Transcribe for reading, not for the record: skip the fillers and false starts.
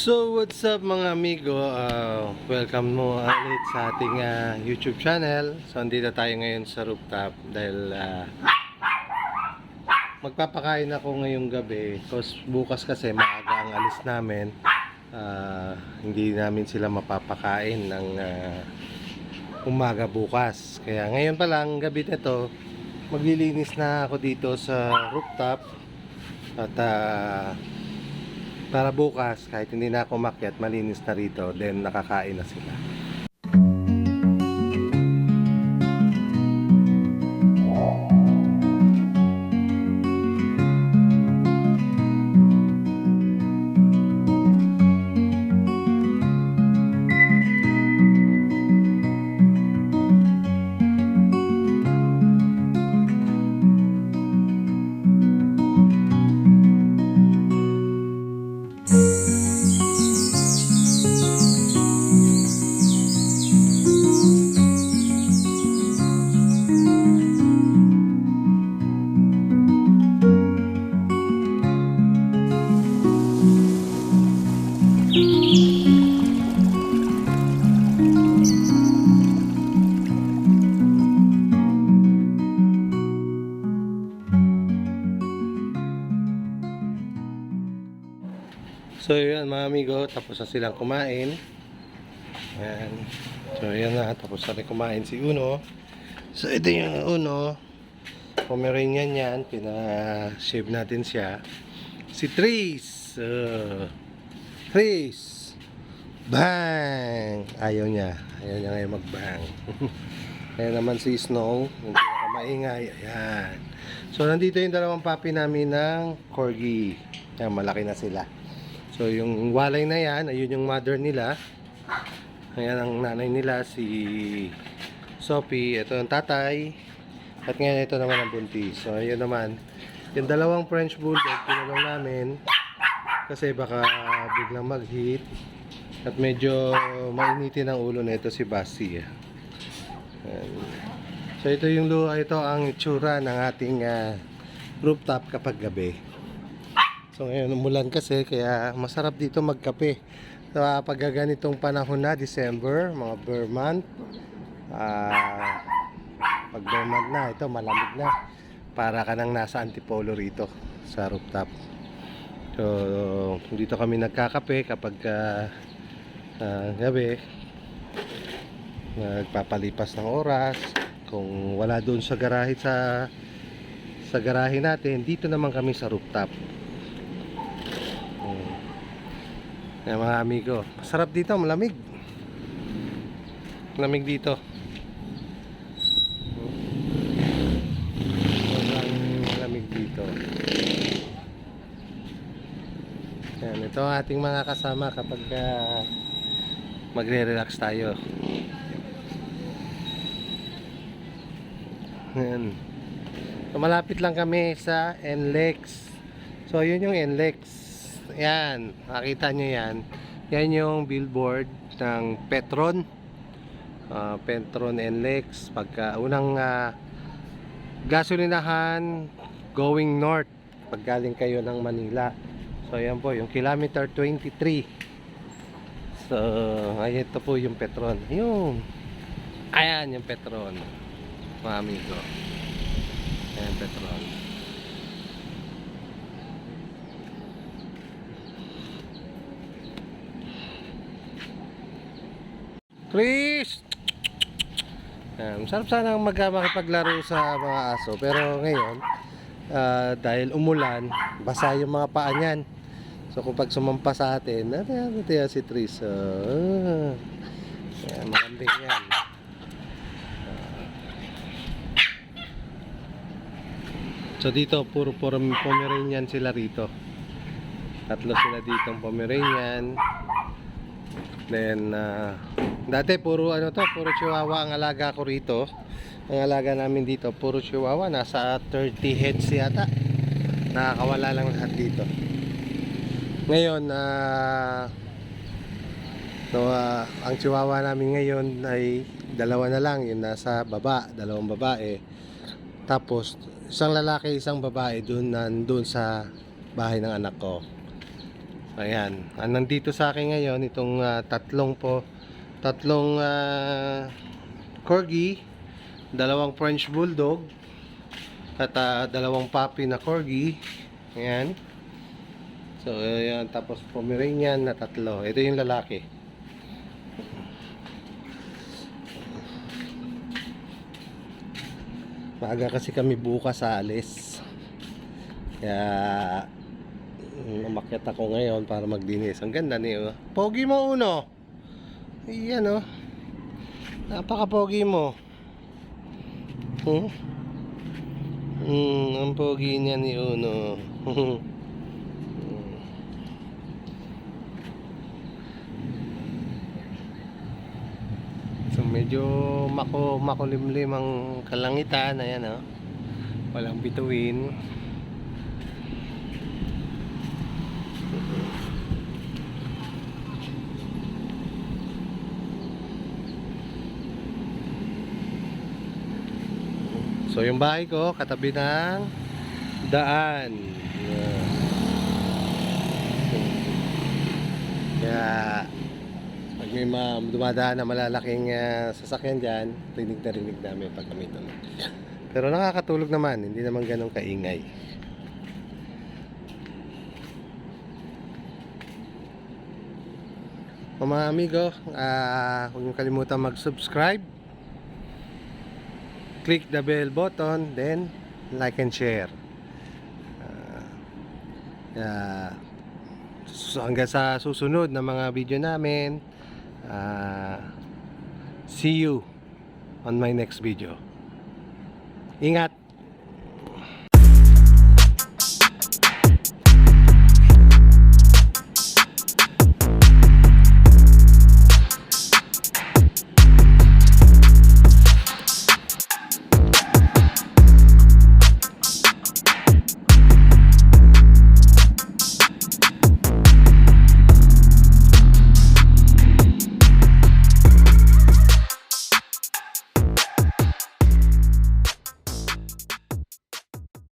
So what's up mga amigo, welcome mo ulit sa ating YouTube channel. So andito tayo ngayon sa rooftop dahil magpapakain ako ngayong gabi because bukas kasi maaga ang alis namin. Hindi namin sila mapapakain ng umaga bukas, kaya ngayon pa lang gabi nito maglilinis na ako dito sa rooftop at para bukas, kahit hindi na ako makyat, malinis na rito, then nakakain na sila. So yun mga amigo, tapos na silang kumain. Ayan. So yun na, tapos na rin kumain si Uno. So ito yung Uno, Pomeranian yan, pina-shave natin siya. Si Tris, Tris, bang! Ayaw niya ngayon mag-bang. Ayan naman si Snow, yung pinakamaingay. Ayan. So nandito yung dalawang puppy namin ng Corgi. Ayan, malaki na sila. So yung walay na yan, ayun yung mother nila. Ayan ang nanay nila, si Sophie. Ito ang tatay. At ngayon ito naman ang buntis. So ayun naman, yung dalawang French Bulldog pinulong namin kasi baka biglang mag-heat. At medyo mainitin ang ulo nito si Basti. So ito ang itsura ng ating rooftop kapag gabi. So ngayon umulan kasi, kaya masarap dito magkape. So pag ganitong panahon na, December, mga bear month, pag bear month na, ito malamig na. Para ka nang nasa Antipolo rito sa rooftop. So dito kami nagkakape kapag gabi. Nagpapalipas ng oras. Kung wala doon sa garahe sa garahe natin, dito naman kami sa rooftop. Ayan mga amigo, masarap dito, malamig. Malamig dito. Malamig dito. Ayan, ito ang ating mga kasama kapag magre-relax tayo. Ayan. So, malapit lang kami sa NLEX. So yun yung NLEX. Yan, makita nyo yan. Yan yung billboard ng Petron, Petron NLEX. Pagka unang gasolinahan going north pag galing kayo ng Manila. So yan po yung kilometer 23. So ayan, ito po yung Petron. Ayan yung Petron, mga amigo. Ayan Petron. Chris! Masarap sana makipaglaro sa mga aso, pero ngayon dahil umulan, basa yung mga paa niyan. So kung pag sumampa sa atin, ito si Tris. Magandang yan. So dito puro Pomeranian sila rito. Tatlo sila ditong Pomeranian. Then dati puro Chihuahua ang alaga ko rito. Ang alaga namin dito puro Chihuahua, nasa 30 heads yata. Nakakawala lang lahat dito. Ngayon ang Chihuahua namin ngayon ay dalawa na lang, yung nasa baba, dalawang babae. Tapos isang lalaki, isang babae nandun sa bahay ng anak ko. Ayan, nandito sa akin ngayon itong tatlong corgi, dalawang French Bulldog at dalawang puppy na corgi. Ayan. So ayan, tapos Pomeranian na tatlo. Ito yung lalaki. Maaga kasi kami bukas sa alis. Kaya umakyat ako ngayon para magdinis. Ang ganda niyo. Pogi mo Uno. Ayan oh. Napaka-pogi mo. Hmm? Ang pogi niya ni Uno. So medyo makulimlim ang kalangitan. Ayan oh. Walang bituin. So yung bahay ko katabi ng daan. Yan. Kaya pag may dumadaan na malalaking sasakyan dyan, rinig na rinig namin pag kami doon. Pero nakakatulog naman, hindi naman ganun kaingay. Mga amigo, huwag niyo kalimutan mag-subscribe, click the bell button, then like and share. So hanggang sa susunod na mga video namin, see you on my next video. Ingat!